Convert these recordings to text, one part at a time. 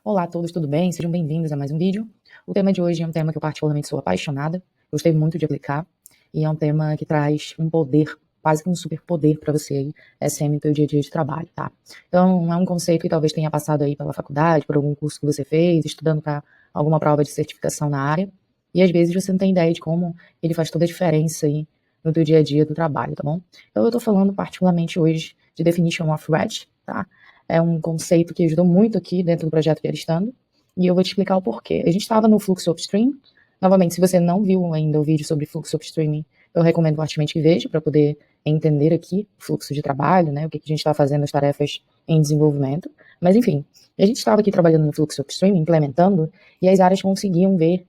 Olá a todos, tudo bem? Sejam bem-vindos a mais um vídeo. O tema de hoje é um tema que eu particularmente sou apaixonada, gostei muito de aplicar, e é um tema que traz um poder, quase que um superpoder para você aí, SM no seu dia a dia de trabalho, tá? Então, é um conceito que talvez tenha passado aí pela faculdade, por algum curso que você fez, estudando para alguma prova de certificação na área, e às vezes você não tem ideia de como ele faz toda a diferença aí no teu dia a dia do trabalho, tá bom? Então, eu tô falando particularmente hoje de Definition of Red, tá? É um conceito que ajudou muito aqui dentro do projeto Geristando, e eu vou te explicar o porquê. A gente estava no fluxo upstream. Novamente, se você não viu ainda o vídeo sobre fluxo upstream, eu recomendo fortemente que veja para poder entender aqui o fluxo de trabalho, né, o que a gente está fazendo, as tarefas em desenvolvimento. Mas enfim, a gente estava aqui trabalhando no fluxo upstream, implementando, e as áreas conseguiam ver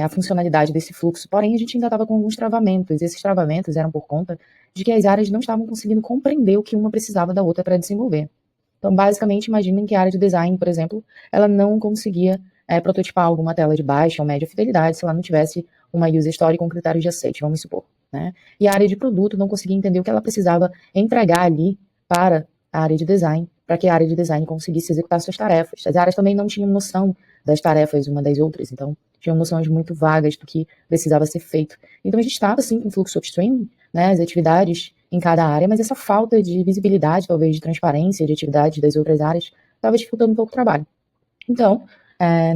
a funcionalidade desse fluxo, porém a gente ainda estava com alguns travamentos, e esses travamentos eram por conta de que as áreas não estavam conseguindo compreender o que uma precisava da outra para desenvolver. Então, basicamente, imaginem que a área de design, por exemplo, ela não conseguia prototipar alguma tela de baixa ou média fidelidade se ela não tivesse uma user story com critérios de aceite, vamos supor, né? E a área de produto não conseguia entender o que ela precisava entregar ali para a área de design, para que a área de design conseguisse executar suas tarefas. As áreas também não tinham noção das tarefas uma das outras, então tinham noções muito vagas do que precisava ser feito. Então a gente estava, assim, com fluxo upstream, né, as atividades em cada área, mas essa falta de visibilidade, talvez de transparência, de atividade das outras áreas, estava dificultando um pouco o trabalho. Então,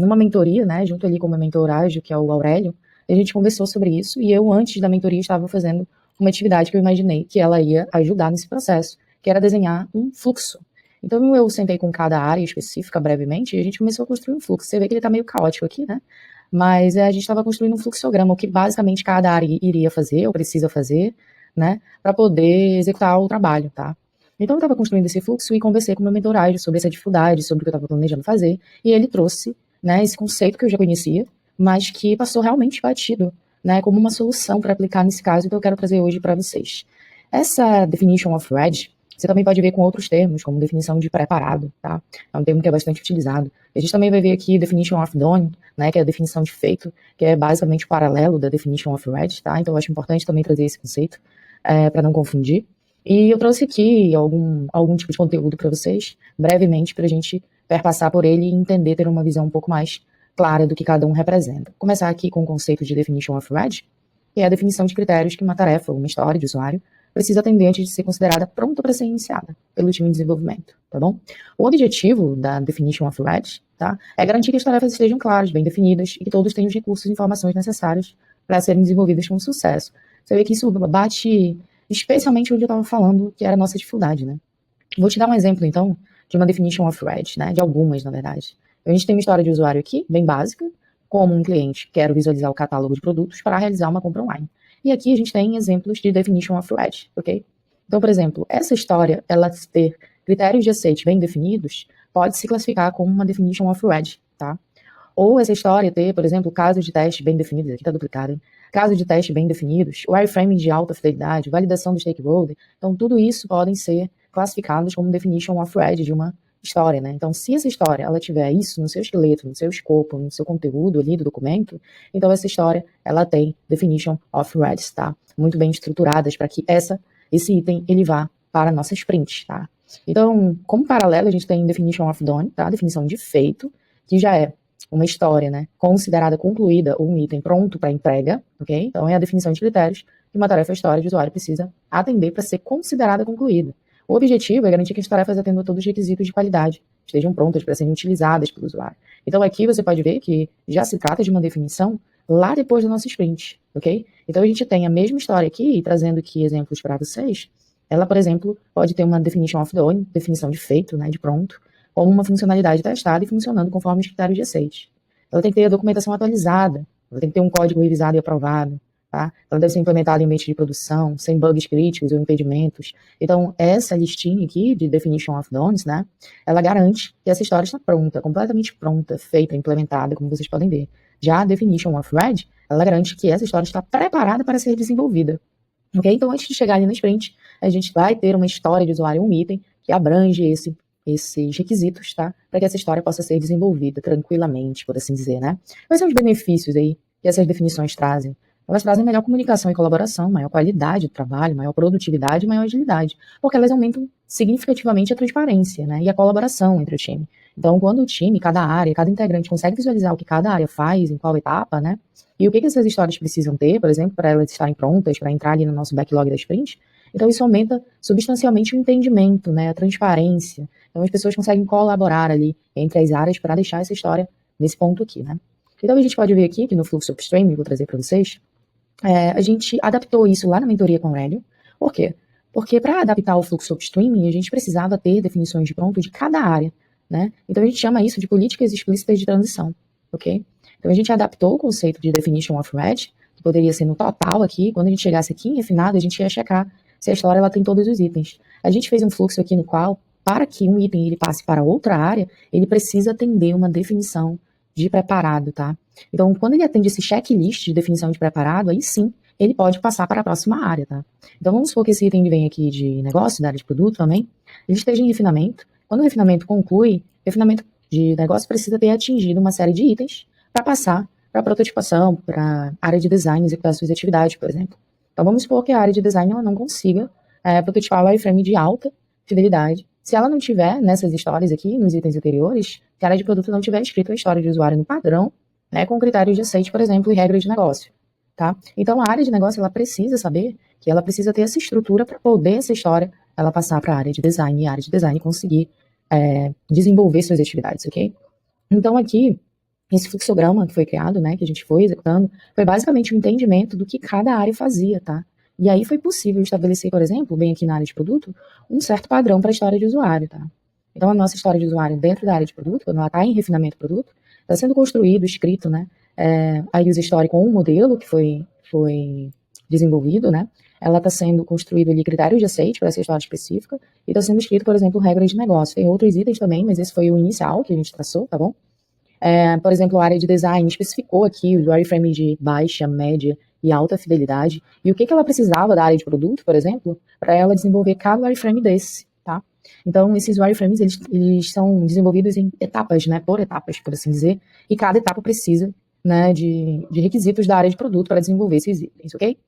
numa mentoria, né, junto ali com o meu mentor ágil, que é o Aurélio, a gente conversou sobre isso, e eu, antes da mentoria, estava fazendo uma atividade que eu imaginei que ela ia ajudar nesse processo, que era desenhar um fluxo. Então, eu sentei com cada área específica brevemente, e a gente começou a construir um fluxo. Você vê que ele está meio caótico aqui, né? Mas a gente estava construindo um fluxograma, o que basicamente cada área iria fazer, ou precisa fazer, né, para poder executar o trabalho, tá? Então eu estava construindo esse fluxo e conversei com o meu mentor ágil sobre essa dificuldade, sobre o que eu estava planejando fazer, e ele trouxe, né, esse conceito que eu já conhecia, mas que passou realmente batido, né, como uma solução para aplicar nesse caso, que eu quero trazer hoje para vocês. Essa definition of red, você também pode ver com outros termos, como definição de preparado, tá? É um termo que é bastante utilizado. A gente também vai ver aqui definition of done, né, que é a definição de feito, que é basicamente o paralelo da definition of red, tá? Então eu acho importante também trazer esse conceito, para não confundir. E eu trouxe aqui algum tipo de conteúdo para vocês, brevemente, para a gente perpassar por ele e entender, ter uma visão um pouco mais clara do que cada um representa. Vou começar aqui com o conceito de definition of red, que é a definição de critérios que uma tarefa ou uma história de usuário precisa atender antes de ser considerada pronta para ser iniciada pelo time de desenvolvimento, tá bom? O objetivo da definition of red, tá, é garantir que as tarefas estejam claras, bem definidas e que todos tenham os recursos e informações necessárias para serem desenvolvidas com sucesso. Você vê que isso bate especialmente onde eu estava falando, que era a nossa dificuldade, né? Vou te dar um exemplo, então, de uma definition of red, né? De algumas, na verdade. A gente tem uma história de usuário aqui, bem básica, como um cliente quer visualizar o catálogo de produtos para realizar uma compra online. E aqui a gente tem exemplos de definition of red, ok? Então, por exemplo, essa história, ela ter critérios de aceite bem definidos, pode se classificar como uma definition of red, tá? Ou essa história ter, por exemplo, casos de teste bem definidos, aqui está duplicado, hein? Casos de teste bem definidos, wireframing de alta fidelidade, validação do stakeholder. Então, tudo isso podem ser classificados como definition of red de uma história, né? Então, se essa história ela tiver isso no seu esqueleto, no seu escopo, no seu conteúdo ali do documento, então essa história ela tem definition of reds, tá? Muito bem estruturadas para que esse item ele vá para a nossa sprint, tá? Então, como paralelo, a gente tem definition of done, tá? Definição de feito, que já é uma história, né, considerada concluída ou um item pronto para entrega, ok? Então é a definição de critérios que uma tarefa história de usuário precisa atender para ser considerada concluída. O objetivo é garantir que as tarefas atendam todos os requisitos de qualidade, estejam prontas para serem utilizadas pelo usuário. Então aqui você pode ver que já se trata de uma definição lá depois do nosso sprint, ok? Então a gente tem a mesma história aqui, trazendo aqui exemplos para vocês. Ela, por exemplo, pode ter uma definition of done, definição de feito, né, de pronto, como uma funcionalidade testada e funcionando conforme os critérios de aceite. Ela tem que ter a documentação atualizada, ela tem que ter um código revisado e aprovado, tá? Ela deve ser implementada em ambiente de produção, sem bugs críticos ou impedimentos. Então, essa listinha aqui de definition of don'ts, né, ela garante que essa história está pronta, completamente pronta, feita, implementada, como vocês podem ver. Já a definition of red, ela garante que essa história está preparada para ser desenvolvida. Ok? Então, antes de chegar ali na sprint, a gente vai ter uma história de usuário, um item que abrange esses requisitos, tá? Para que essa história possa ser desenvolvida tranquilamente, por assim dizer, né? Quais são os benefícios aí que essas definições trazem? Elas trazem melhor comunicação e colaboração, maior qualidade do trabalho, maior produtividade e maior agilidade, porque elas aumentam significativamente a transparência, né, e a colaboração entre o time. Então, quando o time, cada área, cada integrante consegue visualizar o que cada área faz, em qual etapa, né, e o que essas histórias precisam ter, por exemplo, para elas estarem prontas, para entrar ali no nosso backlog da sprint, então isso aumenta substancialmente o entendimento, né, a transparência. Então as pessoas conseguem colaborar ali entre as áreas para deixar essa história nesse ponto aqui, né. Então a gente pode ver aqui que no fluxo upstream, vou trazer para vocês, a gente adaptou isso lá na mentoria com o Aurélio. Por quê? Porque para adaptar o fluxo upstream, a gente precisava ter definições de pronto de cada área, né? Então a gente chama isso de políticas explícitas de transição, ok? Então a gente adaptou o conceito de definition of red, que poderia ser no total aqui. Quando a gente chegasse aqui em refinado, a gente ia checar se a história ela tem todos os itens. A gente fez um fluxo aqui no qual, para que um item ele passe para outra área, ele precisa atender uma definição de preparado, tá? Então, quando ele atende esse checklist de definição de preparado, aí sim, ele pode passar para a próxima área, tá? Então, vamos supor que esse item vem aqui de negócio, da área de produto também, ele esteja em refinamento. Quando o refinamento conclui, o refinamento de negócio precisa ter atingido uma série de itens para passar para prototipação, para a área de design, executar suas atividades, por exemplo. Então, vamos supor que a área de design ela não consiga prototipar o wireframe de alta fidelidade. Se ela não tiver nessas histórias aqui, nos itens anteriores, se a área de produto não tiver escrito a história de usuário no padrão, né, com critérios de aceite, por exemplo, e regras de negócio, tá? Então, a área de negócio, ela precisa saber que ela precisa ter essa estrutura para poder essa história, ela passar para a área de design, e a área de design conseguir desenvolver suas atividades, ok? Então, aqui, esse fluxograma que foi criado, né, que a gente foi executando, foi basicamente um entendimento do que cada área fazia, tá? E aí foi possível estabelecer, por exemplo, bem aqui na área de produto, um certo padrão para a história de usuário, tá? Então, a nossa história de usuário dentro da área de produto, quando ela está em refinamento do produto, está sendo construído, escrito, né, a user story com um modelo que foi desenvolvido, né, ela está sendo construído ali critérios de aceite para essa história específica, e está sendo escrito, por exemplo, regras de negócio. Tem outros itens também, mas esse foi o inicial que a gente traçou, tá bom? Por exemplo, a área de design especificou aqui o wireframe de baixa, média e alta fidelidade, e o que ela precisava da área de produto, por exemplo, para ela desenvolver cada wireframe desse, tá? Então, esses wireframes, eles são desenvolvidos em etapas, né, por etapas, por assim dizer, e cada etapa precisa, né, de requisitos da área de produto para desenvolver esses itens, ok?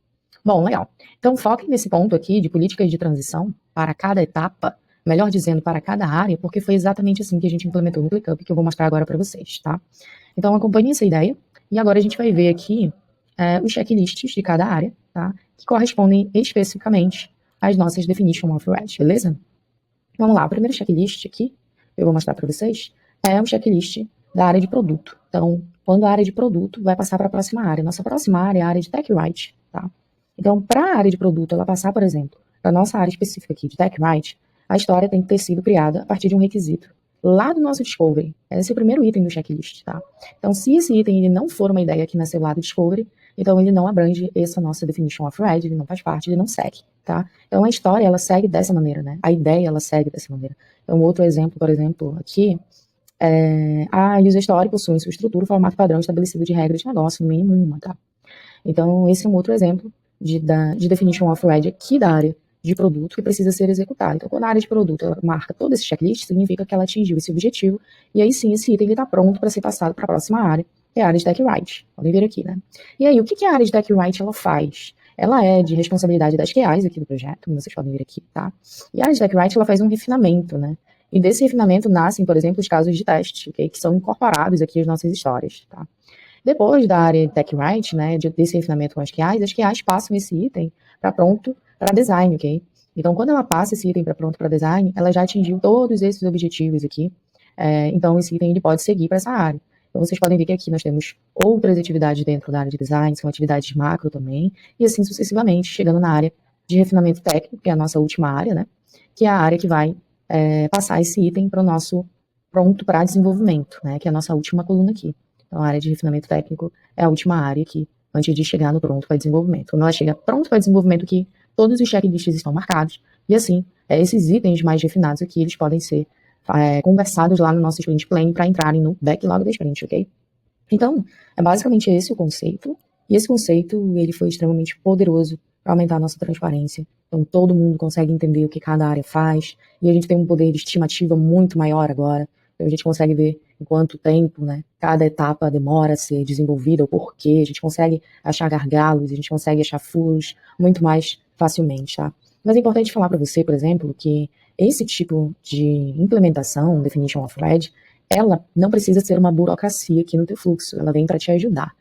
Bom, legal. Então, foquem nesse ponto aqui de políticas de transição para cada etapa, melhor dizendo, para cada área, porque foi exatamente assim que a gente implementou no ClickUp, que eu vou mostrar agora para vocês, tá? Então, acompanhe essa ideia, e agora a gente vai ver aqui os checklists de cada área, tá? Que correspondem especificamente às nossas definition of red, beleza? Vamos lá, o primeiro checklist aqui, eu vou mostrar para vocês, é um checklist da área de produto. Então, quando a área de produto vai passar para a próxima área. Nossa próxima área é a área de Tech Write, tá? Então, para a área de produto, ela passar, por exemplo, para a nossa área específica aqui de Tech Write, a história tem que ter sido criada a partir de um requisito lá do nosso Discovery. Esse é o primeiro item do checklist, tá? Então, se esse item ele não for uma ideia que nasceu lá do Discovery, então ele não abrange essa nossa definition of red, ele não faz parte, ele não segue, tá? Então, a história, ela segue dessa maneira, né? A ideia, ela segue dessa maneira. Então, outro exemplo, por exemplo, aqui, a user story possui em sua estrutura o formato padrão estabelecido de regras de negócio, no mínimo uma, tá? Então, esse é um outro exemplo de definition of red aqui da área de produto que precisa ser executado. Então, quando a área de produto ela marca todo esse checklist, significa que ela atingiu esse objetivo, e aí sim, esse item está pronto para ser passado para a próxima área, que é a área de Tech Write. Podem ver aqui, né? E aí, o que a área de Tech Write ela faz? Ela é de responsabilidade das QAs aqui do projeto, como vocês podem ver aqui, tá? E a área de Tech Write ela faz um refinamento, né? E desse refinamento nascem, por exemplo, os casos de teste, okay? Que são incorporados aqui às nossas histórias, tá? Depois da área de Tech Write, né, desse refinamento com as QAs passam esse item para pronto para design, ok? Então, quando ela passa esse item para pronto para design, ela já atingiu todos esses objetivos aqui. Então, esse item ele pode seguir para essa área. Então, vocês podem ver que aqui nós temos outras atividades dentro da área de design, são atividades macro também, e assim sucessivamente, chegando na área de refinamento técnico, que é a nossa última área, né? Que é a área que vai passar esse item para o nosso pronto para desenvolvimento, né? Que é a nossa última coluna aqui. Então, a área de refinamento técnico é a última área aqui, antes de chegar no pronto para desenvolvimento. Quando ela chega pronto para desenvolvimento aqui, todos os checklists estão marcados, e assim, esses itens mais refinados aqui, eles podem ser conversados lá no nosso sprint plan para entrarem no backlog da sprint, ok? Então, é basicamente esse o conceito, e esse conceito, ele foi extremamente poderoso para aumentar a nossa transparência. Então, todo mundo consegue entender o que cada área faz, e a gente tem um poder de estimativa muito maior agora, Então, a gente consegue ver em quanto tempo, né, cada etapa demora a ser desenvolvida, o porquê, a gente consegue achar gargalos, a gente consegue achar furos muito mais facilmente, tá? Mas é importante falar para você, por exemplo, que esse tipo de implementação, Definition of Red, ela não precisa ser uma burocracia aqui no teu fluxo, ela vem para te ajudar,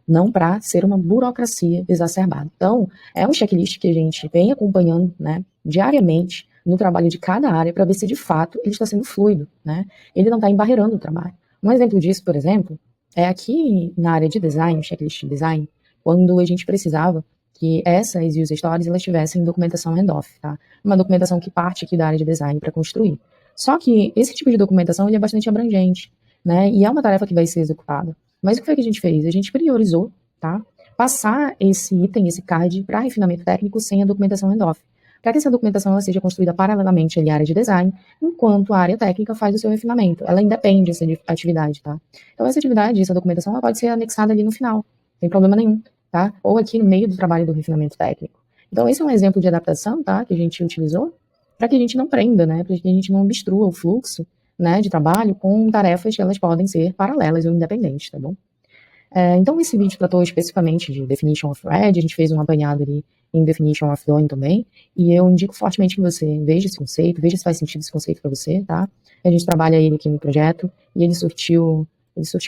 não para ser uma burocracia exacerbada. Então, é um checklist que a gente vem acompanhando, né, diariamente no trabalho de cada área para ver se de fato ele está sendo fluido, né? Ele não está embarreirando o trabalho. Um exemplo disso, por exemplo, é aqui na área de design, checklist de design, quando a gente precisava que essas user stories elas tivessem documentação handoff, tá? Uma documentação que parte aqui da área de design para construir. Só que esse tipo de documentação ele é bastante abrangente, né? E é uma tarefa que vai ser executada. Mas o que foi que a gente fez? A gente priorizou, tá? Passar esse item, esse card, para refinamento técnico sem a documentação handoff, para que essa documentação ela seja construída paralelamente à área de design, enquanto a área técnica faz o seu refinamento. Ela independe dessa atividade, tá? Então, essa atividade, essa documentação, ela pode ser anexada ali no final, sem problema nenhum, tá? Ou aqui no meio do trabalho do refinamento técnico. Então, esse é um exemplo de adaptação, tá? Que a gente utilizou para que a gente não prenda, né? Para que a gente não obstrua o fluxo, né, de trabalho com tarefas que elas podem ser paralelas ou independentes, tá bom? Então, esse vídeo tratou especificamente de Definition of Red, a gente fez um apanhado ali em Definition of Drawing também, e eu indico fortemente que você veja esse conceito, veja se faz sentido esse conceito para você, tá? A gente trabalha ele aqui no projeto, e ele surtiu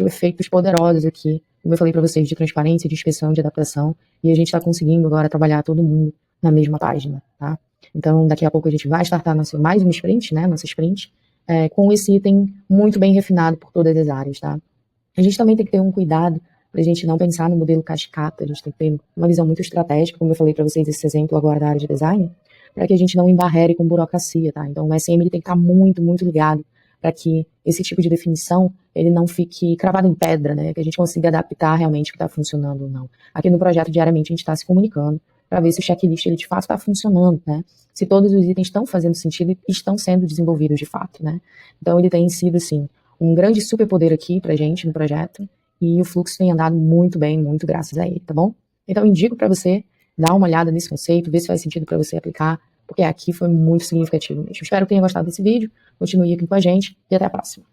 efeitos poderosos aqui, como eu falei para vocês, de transparência, de inspeção, de adaptação, e a gente está conseguindo agora trabalhar todo mundo na mesma página, tá? Então, daqui a pouco a gente vai startar mais uma sprint, né, nossa sprint, com esse item muito bem refinado por todas as áreas, tá? A gente também tem que ter um cuidado para a gente não pensar no modelo cascata, a gente tem que ter uma visão muito estratégica, como eu falei para vocês, esse exemplo agora da área de design, para que a gente não embarrere com burocracia, tá? Então, o SM ele tem que estar muito, muito ligado para que esse tipo de definição ele não fique cravado em pedra, né? Que a gente consiga adaptar realmente o que está funcionando ou não. Aqui no projeto, diariamente, a gente está se comunicando para ver se o checklist ele de fato está funcionando, né? Se todos os itens estão fazendo sentido e estão sendo desenvolvidos de fato, né? Então, ele tem sido, assim, um grande superpoder aqui pra gente no projeto, e o fluxo tem andado muito bem, muito graças a ele, tá bom? Então, indico para você dar uma olhada nesse conceito, ver se faz sentido para você aplicar, porque aqui foi muito significativo mesmo. Espero que tenha gostado desse vídeo, continue aqui com a gente e até a próxima.